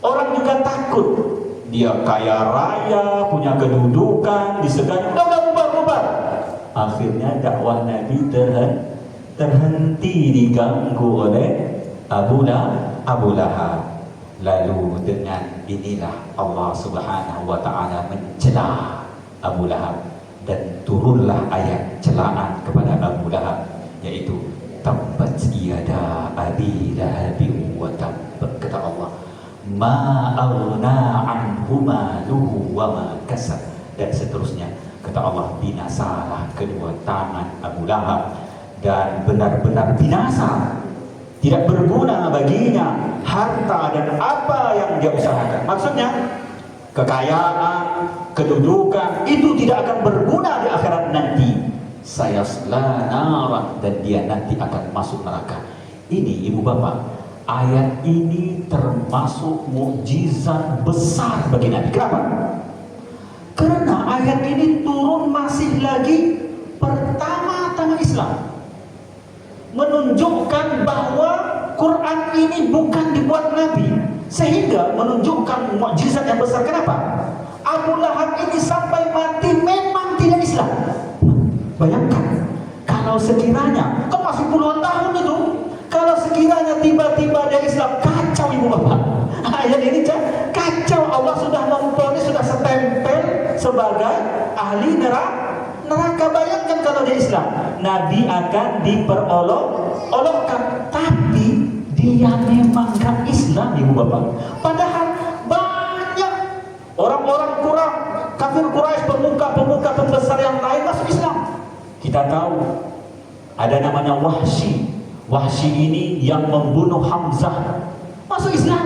[SPEAKER 1] Orang juga takut. Dia kaya raya, punya kedudukan, disegani. Udah, bubar. Akhirnya dakwah Nabi terhenti, diganggu oleh Abu Lahab. Lalu dengan inilah Allah Subhanahu wa ta'ala mencela Abu Lahab, dan turunlah ayat celaan kepada Abu Lahab, yaitu tabbat yada abi lahabin wa tabb. Kata Allah, ma aghna anhu maluhu wa ma kasab, dan seterusnya. Kata Allah, binasalah kedua tangan Abu Lahab, dan benar-benar binasa, tidak berguna baginya harta dan apa yang dia usahakan. Maksudnya kekayaan, kedudukan itu tidak akan berguna di akhirat nanti. Sayasla naran, dan dia nanti akan masuk neraka. Ini ibu bapak, ayat ini termasuk mukjizat besar bagi Nabi. Kenapa? Karena ayat ini turun masih lagi pertama-tama Islam, menunjukkan bahwa Quran ini bukan dibuat Nabi, sehingga menunjukkan mukjizat yang besar. Kenapa? Abu Lahab ini sampai mati memang tidak Islam. Bayangkan, kalau sekiranya, kan masih puluhan tahun itu, kalau sekiranya tiba-tiba dia Islam, kacau ibu bapak. Ayat ini kacau. Allah sudah memponis, sudah setempel sebagai ahli neraka. Bayangkan kalau dia Islam, Nabi akan diperolok-olokkan. Tapi dia memang gak Islam ibu bapak. Padahal banyak orang-orang kafir Quraisy, pemuka pembesar yang lain masuk Islam. Kita tahu ada namanya Wahsy. Wahsy ini yang membunuh Hamzah masuk Islam.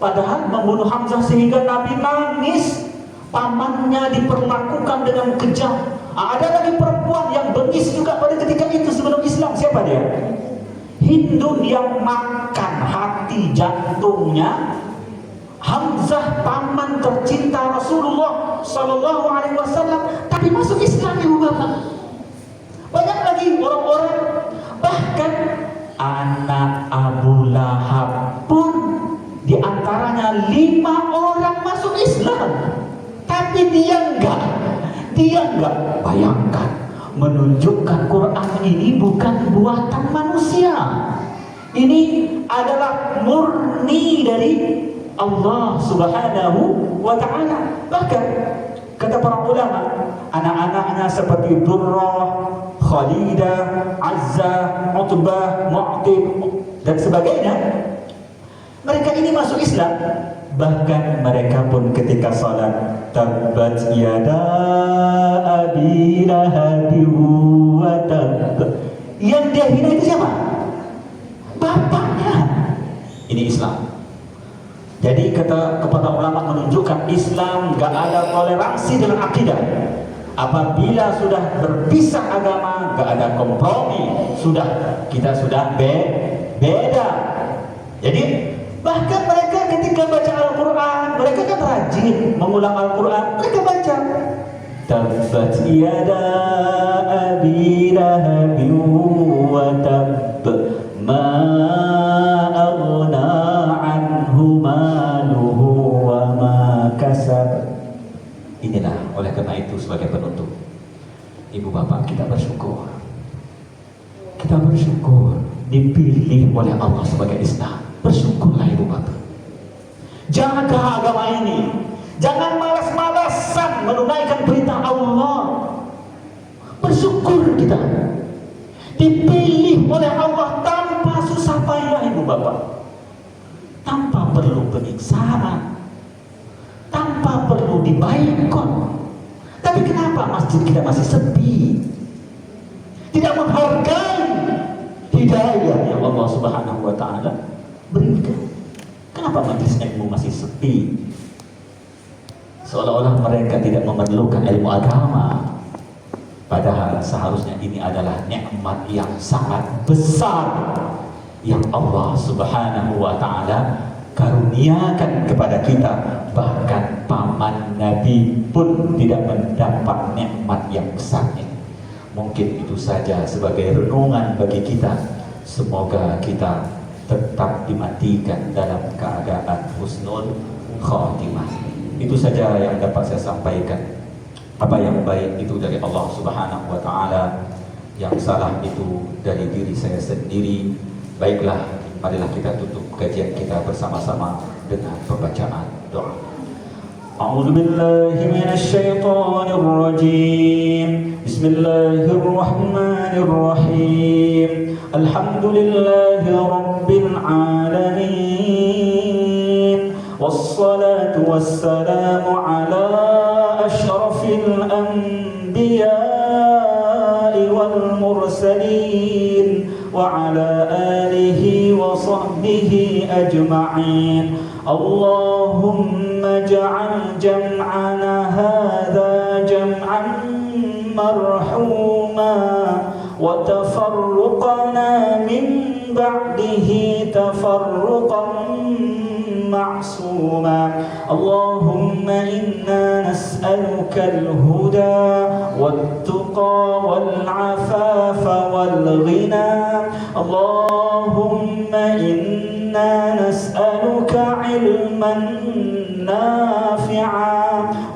[SPEAKER 1] Padahal membunuh Hamzah sehingga Nabi nangis pamannya diperlakukan dengan kejam. Ada lagi perempuan yang bengis juga pada ketika itu sebelum Islam. Siapa dia? Hindun yang makan hati jantungnya Hamzah, paman tercinta Rasulullah Sallallahu Alaihi Wasallam, tapi masuk Islam, ibu bapak. Banyak lagi orang-orang, bahkan anak Abu Lahab pun diantaranya 5 orang masuk Islam, tapi dia enggak. Bayangkan, menunjukkan Quran ini bukan buatan manusia. Ini adalah murni dari Allah Subhanahu wa ta'ala. Bahkan kata para ulama, anak-anaknya seperti Durrah, Khalidah, Azzah, Utbah, Mu'tib dan sebagainya, mereka ini masuk Islam. Bahkan mereka pun ketika salat, tabbat yada abi lahabi wa tab. Yang dia hina itu siapa? Bapaknya. Ini Islam. Jadi kata kepada ulama menunjukkan Islam gak ada toleransi dalam akidah. Apabila sudah berpisah agama, gak ada kompromi. Kita sudah beda. Jadi bahkan mereka ketika baca Al-Quran, mereka kan rajin mengulang Al-Quran. Mereka baca tabbat yada abi lahabin wa tab ma aghna anhu maluhu wa ma kasab. Inilah, oleh karena itu sebagai penutup, ibu bapak, kita bersyukur dipilih oleh Allah sebagai Islam. Bersyukurlah ibu bapak. Jaga agama ini. Jangan malas-malasan menunaikan perintah Allah. Bersyukur kita dipilih oleh Allah tanpa susah payah ibu bapak, tanpa perlu penyiksaan, tanpa perlu dibaikon. Tapi kenapa masjid kita masih sepi? Tidak menghargai hidayah yang Allah Subhanahu wa ta'ala berikan. Kenapa majelis ilmu masih sepi? Seolah-olah mereka tidak memerlukan ilmu agama. Padahal seharusnya ini adalah nikmat yang sangat besar yang Allah Subhanahu wa ta'ala karuniakan kepada kita. Bahkan paman Nabi pun tidak mendapat nikmat yang besar ini. Mungkin itu saja sebagai renungan bagi kita. Semoga kita tetap dimatikan dalam keadaan husnul khatimah. Itu saja yang dapat saya sampaikan. Apa yang baik itu dari Allah Subhanahu wa ta'ala, yang salah itu dari diri saya sendiri. Baiklah, marilah kita tutup kajian kita bersama-sama dengan pembacaan doa. A'udzu billahi minasy syaithanir rajim. Bismillahirrahmanirrahim. Alhamdulillahi rabbil alamin. Wassalatu wassalamu ala asyrafil anbiya'i wal mursalin wa ala alihi wa sahbihi ajma'in. Allahumma ja'al jam'ana hadha jam'an marhuma wa tafarruqana min ba'dihi tafarruqan معصوما. اللهم إنا نسألك الهدى والتقى والعفاف والغنى. اللهم إنا نسألك علما نافعا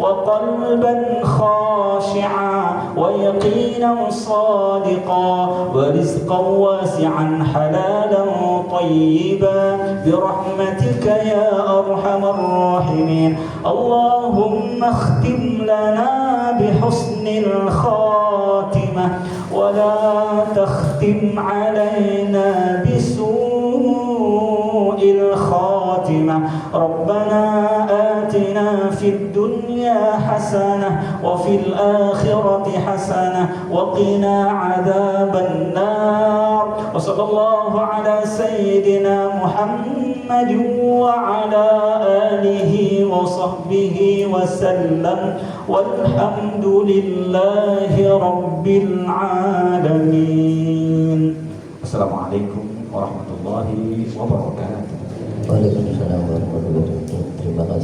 [SPEAKER 1] وقلبا خاشعا ويقينا صادقا ورزقا واسعا حلالا طيبا برحمتك يا أرحم الراحمين. اللهم اختم لنا بحسن الخاتمة ولا تختم علينا بسوء الخاتمة. ربنا آتنا في الدنيا حسنة حسنة وفي الآخرة حسنة وقنا عذاب النار. وصلى الله على سيدنا محمد وعلى آله وصحبه وسلم والحمد لله رب العالمين. Assalamualaikum warahmatullahi wabarakatuh.
[SPEAKER 2] Waalaikumsalam warahmatullahi wabarakatuh. Terima kasih.